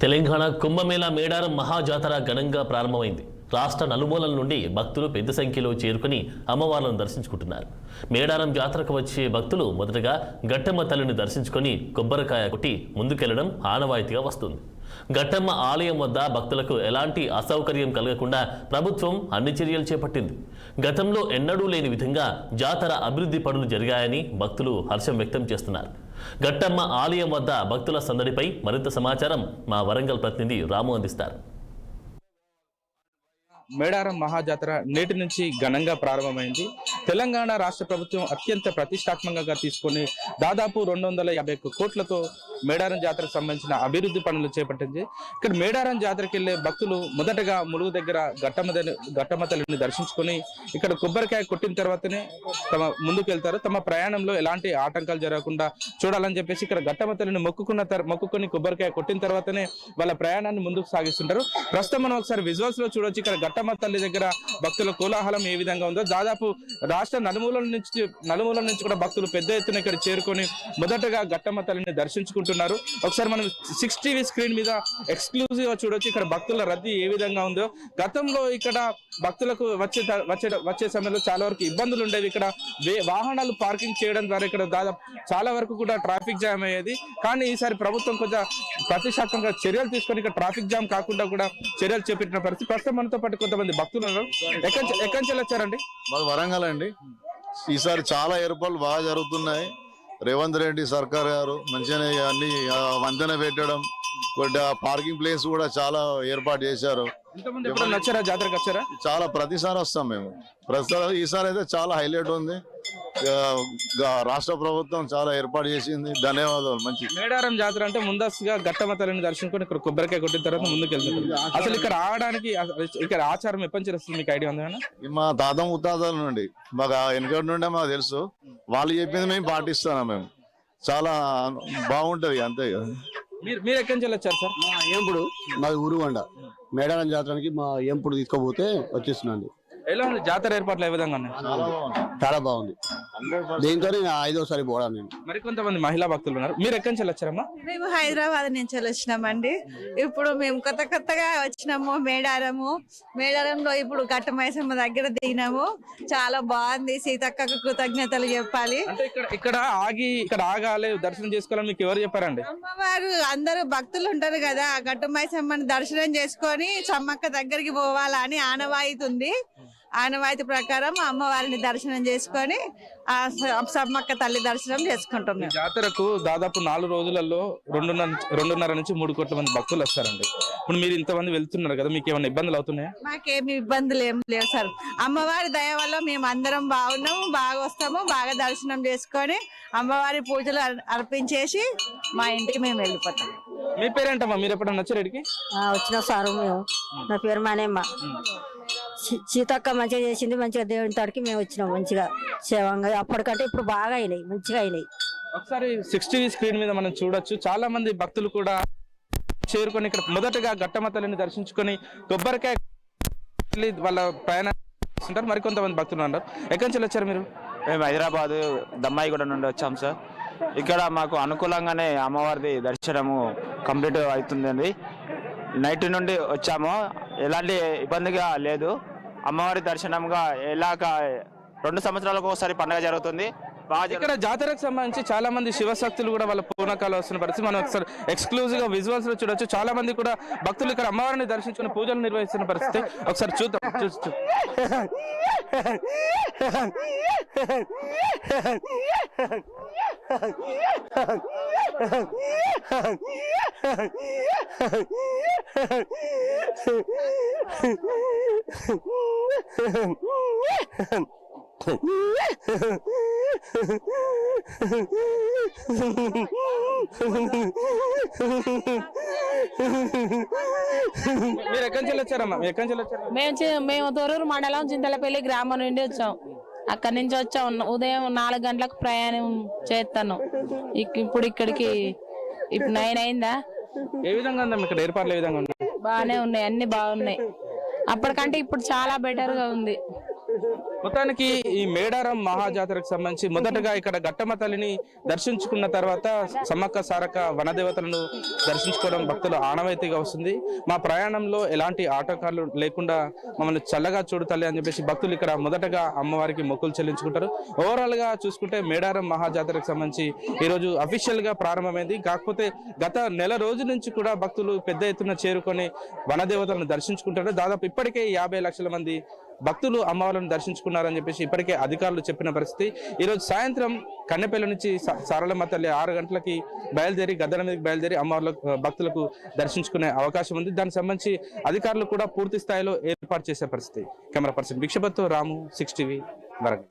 తెలంగాణ కుంభమేళా మేడారం మహాజాతర ఘనంగా ప్రారంభమైంది. రాష్ట్ర నలుమూలల నుండి భక్తులు పెద్ద సంఖ్యలో చేరుకుని అమ్మవార్లను దర్శించుకుంటున్నారు. మేడారం జాతరకు వచ్చే భక్తులు మొదటగా గట్టమ్మ తల్లిని దర్శించుకొని కొబ్బరికాయ కొట్టి ముందుకెళ్లడం ఆనవాయితీగా వస్తుంది. గట్టమ్మ ఆలయం వద్ద భక్తులకు ఎలాంటి అసౌకర్యం కలగకుండా ప్రభుత్వం అన్ని చర్యలు చేపట్టింది. గతంలో ఎన్నడూ లేని విధంగా జాతర అభివృద్ధి పనులు జరిగాయని భక్తులు హర్షం వ్యక్తం చేస్తున్నారు. గట్టమ్మ ఆలయం వద్ద భక్తుల సందడిపై మరింత సమాచారం మా వరంగల్ ప్రతినిధి రాము అందిస్తారు. మేడారం మహాజాతర నేటి నుంచి ఘనంగా ప్రారంభమైంది. తెలంగాణ రాష్ట్ర ప్రభుత్వం అత్యంత ప్రతిష్టాత్మకంగా తీసుకొని దాదాపు 250 కోట్లతో మేడారం జాతరకు సంబంధించిన అభివృద్ధి పనులు చేపట్టింది. ఇక్కడ మేడారం జాతరకి వెళ్లే భక్తులు మొదటగా ములుగు దగ్గర గట్టమ్మ తల్లిని దర్శించుకొని ఇక్కడ కొబ్బరికాయ కొట్టిన తర్వాతనే తమ ముందుకు వెళ్తారు. తమ ప్రయాణంలో ఎలాంటి ఆటంకాలు జరగకుండా చూడాలని చెప్పేసి ఇక్కడ గట్టమ్మ తల్లిని మొక్కుకొని కొబ్బరికాయ కొట్టిన తర్వాతనే వాళ్ళ ప్రయాణాన్ని ముందుకు సాగిస్తుంటారు. ప్రస్తుతం మనం ఒకసారి విజువల్స్ లో చూడొచ్చు. ఇక్కడ గట్టమ్మ తల్లి దగ్గర భక్తుల కోలాహలం ఏ విధంగా ఉందో, దాదాపు రాష్ట్ర నలుమూలల నుంచి కూడా భక్తులు పెద్ద ఎత్తున ఇక్కడ చేరుకొని మొదటగా గట్టమ్మ తల్లిని దర్శించుకుంటున్నారు. ఒకసారి మనం 6 టీవీ స్క్రీన్ మీద ఎక్స్క్లూజివ్ గా చూడొచ్చు ఇక్కడ భక్తుల రద్దీ ఏ విధంగా ఉందో. గతంలో ఇక్కడ భక్తులకు వచ్చే సమయంలో చాలా వరకు ఇబ్బందులు ఉండేవి. ఇక్కడ వాహనాలు పార్కింగ్ చేయడం ద్వారా ఇక్కడ దాదాపు చాలా వరకు కూడా ట్రాఫిక్ జామ్ అయ్యేది. కానీ ఈసారి ప్రభుత్వం కొంచెం ప్రతిష్టాత్మకంగా చర్యలు తీసుకొని ఇక్కడ ట్రాఫిక్ జామ్ కాకుండా కూడా చర్యలు చేపట్టిన పరిస్థితి. ప్రస్తుతం మనతో పాటు కొంతమంది భక్తులు ఎక్కడి నుంచి వచ్చారండి? మాది వరంగల్ అండి. ఈసారి చాలా ఏర్పాట్లు బాగా జరుగుతున్నాయి. రేవంత్ రెడ్డి సర్కార్ గారు మంచిగానే అన్ని వంతెన పెట్టడం, పార్కింగ్ ప్లేస్ కూడా చాలా ఏర్పాటు చేశారు. వచ్చారా జాతరకు? వచ్చారా? చాలా ప్రతిసారి వస్తాం మేము. ప్రస్తుతం ఈసారి అయితే చాలా హైలైట్ ఉంది. రాష్ట్ర ప్రభుత్వం చాలా ఏర్పాటు చేసింది. ధన్యవాదాలు. మంచి మేడారం జాతర అంటే ముందస్తుగా గట్టమ్మ తల్లిని దర్శించుకొని ఇక్కడ కొబ్బరికాయ కొట్టిన తర్వాత ముందుకు వెళ్తుంది. అసలు ఇక్కడ ఆడడానికి ఇక్కడ ఆచారం ఎప్పటి నుంచి వస్తుంది, మీకు ఐడియా ఉందా? మా తాత ముత్తాతల నుండి మాకు వెనకటి నుండే మాకు తెలుసు. వాళ్ళు చెప్పింది మేము పాటిస్తున్నాం. మేము చాలా బాగుంటది. అంతే కదా. మీరు ఎక్కడి నుంచి వచ్చారు సార్? ఏంపుడు మాది ఊరువండ. మేడారం జాతరకి మా ఏంపుడు తీసుకోపోతే వచ్చేస్తున్నాండి. ఎలా ఉంది జాతర ఏర్పాట్లు? ఏ విధంగా ఉన్నాయి? చాలా బాగుంది. దీంతో 5వసారి పోవడా నేను. మరికొంతమంది మహిళా భక్తులు ఉన్నారు. మీరు ఎక్కడి నుంచి వచ్చారమ్మా? మేము హైదరాబాద్ నుంచి వచ్చినామండి. ఇప్పుడు మేము కొత్తగా వచ్చినాము మేడారంలో ఇప్పుడు గట్టమైసమ్మ దగ్గర దిగినాము. చాలా బాగుంది. సీతక్కకు కృతజ్ఞతలు చెప్పాలి. అంటే ఇక్కడ ఆగాలి, దర్శనం చేసుకోవాలని మీకు ఎవరు చెప్పారండి? అమ్మవారు అందరూ భక్తులు ఉంటారు కదా, గట్టమైసమ్మని దర్శనం చేసుకొని సమ్మక్క దగ్గరికి పోవాలని ఆనవాయితీ ఉంది. ఆనవాయితీ ప్రకారం అమ్మవారిని దర్శనం చేసుకొని ఆ సమ్మక్క తల్లి దర్శనం చేసుకుంటున్నాం. జాతరకు దాదాపు 4 రోజులలో 2.5 నుంచి 3 కోట్ల మంది భక్తులు వస్తారండి. ఇప్పుడు మీరు ఇంతమంది వెళ్తున్నారు కదా, మీకు ఏమైనా ఇబ్బందులు అవుతున్నాయా? మాకేమి ఇబ్బందులు ఏం లేవు సార్. అమ్మవారి దయ వల్ల మేము అందరం బాగున్నాము, బాగా వస్తాము, బాగా దర్శనం చేసుకొని అమ్మవారి పూజలు అర్పించేసి మా ఇంటికి మేము వెళ్ళిపోతాం. మీ పేరేంటమ్మా? మీరు ఎప్పుడన్నా వచ్చారు ఇక్కడికి? వచ్చిన సారు మేము. నా పేరు మానేమ్మ. సీతక్క మంచిగా చేసింది. మంచిగా దేవుని తాడికి మేము వచ్చినాం. మంచిగా సేవంగా అప్పటికంటే ఇప్పుడు బాగా అయినాయి, మంచిగా అయినాయి. ఒకసారి 6 టీవీ స్క్రీన్ మీద మనం చూడొచ్చు. చాలా మంది భక్తులు కూడా చేరుకొని ఇక్కడ మొదటగా గట్టమ్మ తల్లిని దర్శించుకొని కొబ్బరికాయ వాళ్ళ ప్రయాణం చేస్తుంటారు. మరికొంతమంది భక్తులు ఉన్నారు. ఎక్కడి నుంచి వచ్చారు మీరు? మేము హైదరాబాద్ దమ్మాయిగూడ నుండి వచ్చాం సార్. ఇక్కడ మాకు అనుకూలంగానే అమ్మవారిది దర్శనము కంప్లీట్ అవుతుందండి. నైట్ నుండి వచ్చాము, ఎలాంటి ఇబ్బందిగా లేదు. అమ్మవారి దర్శనంగా ఎలాగ 2 సంవత్సరాలకు ఒకసారి పండుగ జరుగుతుంది. ఇక్కడ జాతరకు సంబంధించి చాలా మంది శివశక్తులు కూడా వాళ్ళ పూర్ణకాలు వస్తున్న పరిస్థితి మనం ఒకసారి ఎక్స్క్లూజివ్ గా విజువల్స్ లో చూడొచ్చు. చాలా మంది కూడా భక్తులు ఇక్కడ అమ్మవారిని దర్శించుకుని పూజలు నిర్వహిస్తున్న పరిస్థితి ఒకసారి చూద్దాం. మీరు ఎక్కడి నుంచి వచ్చారమ్మా? మేము తొర్రూరు మండలం చింతలపల్లి గ్రామం నుండి వచ్చాం. అక్కడి నుంచి వచ్చాం. ఉదయం 4 గంటలకు ప్రయాణం చేస్తాను. ఇప్పుడు ఇక్కడికి 9 అయిందా? ఏ విధంగా ఉందా ఇక్కడ ఏర్పాట్లు? ఏ విధంగా ఉన్నాయి? బాగానే ఉన్నాయి, అన్ని బాగున్నాయి. అప్పటికంటే ఇప్పుడు చాలా బెటర్ గా ఉంది. మొత్తానికి ఈ మేడారం మహాజాతరకు సంబంధించి మొదటగా ఇక్కడ గట్టమ్మ తల్లిని దర్శించుకున్న తర్వాత సమ్మక్క సారక్క వనదేవతలను దర్శించుకోవడం భక్తులు ఆనవాయితీగా వస్తుంది. మా ప్రయాణంలో ఎలాంటి ఆటంకాలు లేకుండా మమ్మల్ని చల్లగా చూడు తల్లి అని చెప్పేసి భక్తులు ఇక్కడ మొదటగా అమ్మవారికి మొక్కులు చెల్లించుకుంటారు. ఓవరాల్ గా చూసుకుంటే మేడారం మహాజాతరకు సంబంధించి ఈ రోజు అఫీషియల్ గా ప్రారంభమైంది. కాకపోతే గత నెల రోజుల నుంచి కూడా భక్తులు పెద్ద ఎత్తున చేరుకొని వనదేవతలను దర్శించుకుంటారు. దాదాపు ఇప్పటికే 50 లక్షల మంది భక్తులు అమ్మవారిని దర్శించుకున్నారని చెప్పేసి ఇప్పటికే అధికారులు చెప్పిన పరిస్థితి. ఈ రోజు సాయంత్రం కన్నెపల్లి నుంచి సారలమ్మ తల్లి 6 గంటలకి బయలుదేరి గద్దెల మీదకి బయలుదేరి అమ్మవార్ల భక్తులకు దర్శించుకునే అవకాశం ఉంది. దానికి సంబంధించి అధికారులు కూడా పూర్తి స్థాయిలో ఏర్పాటు చేసే పరిస్థితి. కెమెరా పర్సన్ భిక్షపతితో రాము, 6 టీవీ, వరంగల్.